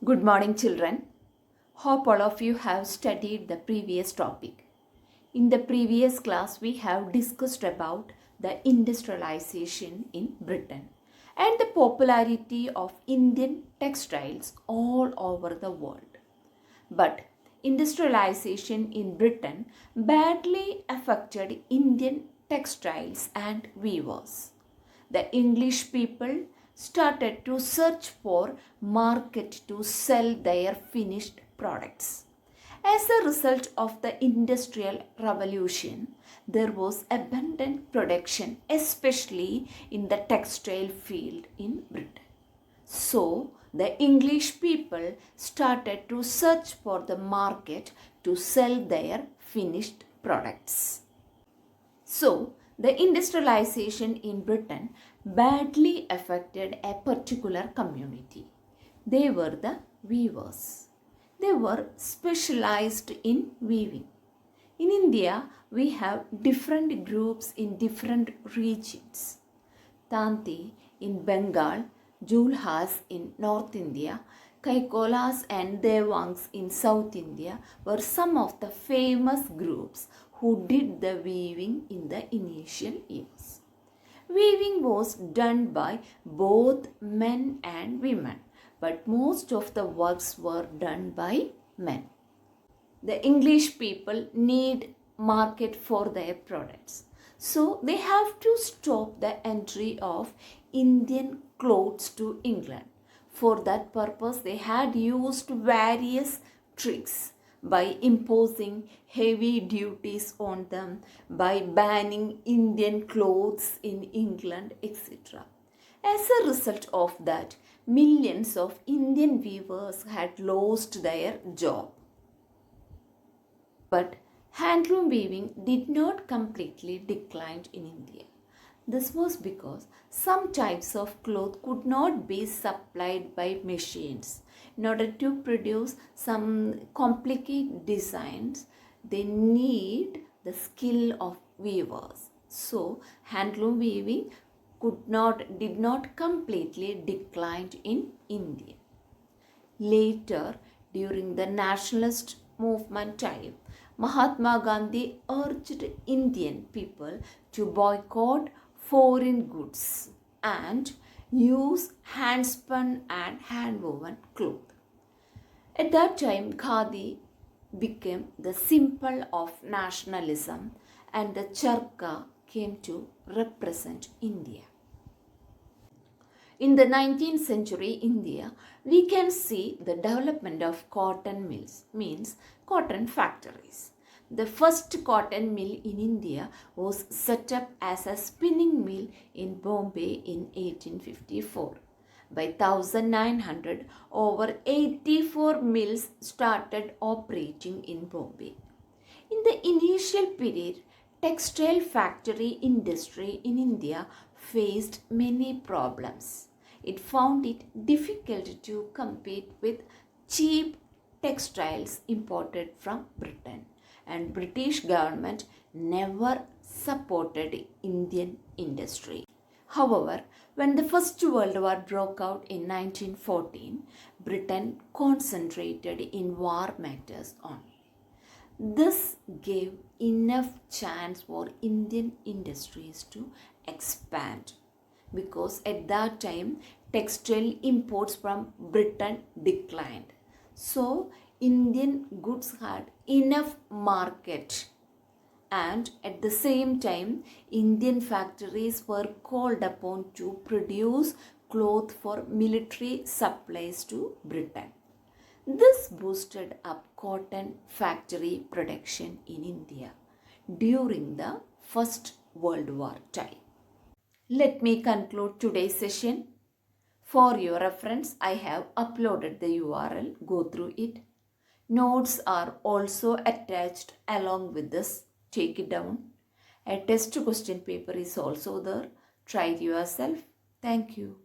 Good morning, children. Hope all of you have studied the previous topic. In the previous class, we have discussed about the industrialization in Britain and the popularity of Indian textiles all over the world. But industrialization in Britain badly affected Indian textiles and weavers. The English people started to search for market to sell their finished products. As a result of the Industrial Revolution, there was abundant production, especially in the textile field in Britain. So, the English people started to search for the market to sell their finished products. So, the industrialization in Britain badly affected a particular community. They were the weavers. They were specialized in weaving. In India, we have different groups in different regions. Tanti in Bengal, Julhas in North India, Kaikolas and Devangs in South India were some of the famous groups who did the weaving in the initial years. Weaving was done by both men and women, but most of the works were done by men. The English people need market for their products. So they have to stop the entry of Indian clothes to England. For that purpose, they had used various tricks by imposing heavy duties on them, by banning Indian clothes in England, etc. As a result of that, millions of Indian weavers had lost their job. But handloom weaving did not completely decline in India. This was because some types of cloth could not be supplied by machines. In order to produce some complicated designs, they need the skill of weavers. So, handloom weaving did not completely decline in India. Later, during the nationalist movement time, Mahatma Gandhi urged Indian people to boycott foreign goods and use handspun and handwoven cloth. At that time, Khadi became the symbol of nationalism and the charkha came to represent India. In the 19th century India, we can see the development of cotton mills, means cotton factories. The first cotton mill in India was set up as a spinning mill in Bombay in 1854. By 1900, over 84 mills started operating in Bombay. In the initial period, textile factory industry in India faced many problems. It found it difficult to compete with cheap textiles imported from Britain, and British government never supported Indian industry. However, when the First World War broke out in 1914, Britain concentrated in war matters only. This gave enough chance for Indian industries to expand because at that time textile imports from Britain declined. So Indian goods had enough market, and at the same time Indian factories were called upon to produce cloth for military supplies to Britain. This boosted up cotton factory production in India during the First World War time. Let me conclude today's session. For your reference, I have uploaded the URL. Go through it. Notes are also attached along with this. Take it down. A test question paper is also there. Try it yourself. Thank you.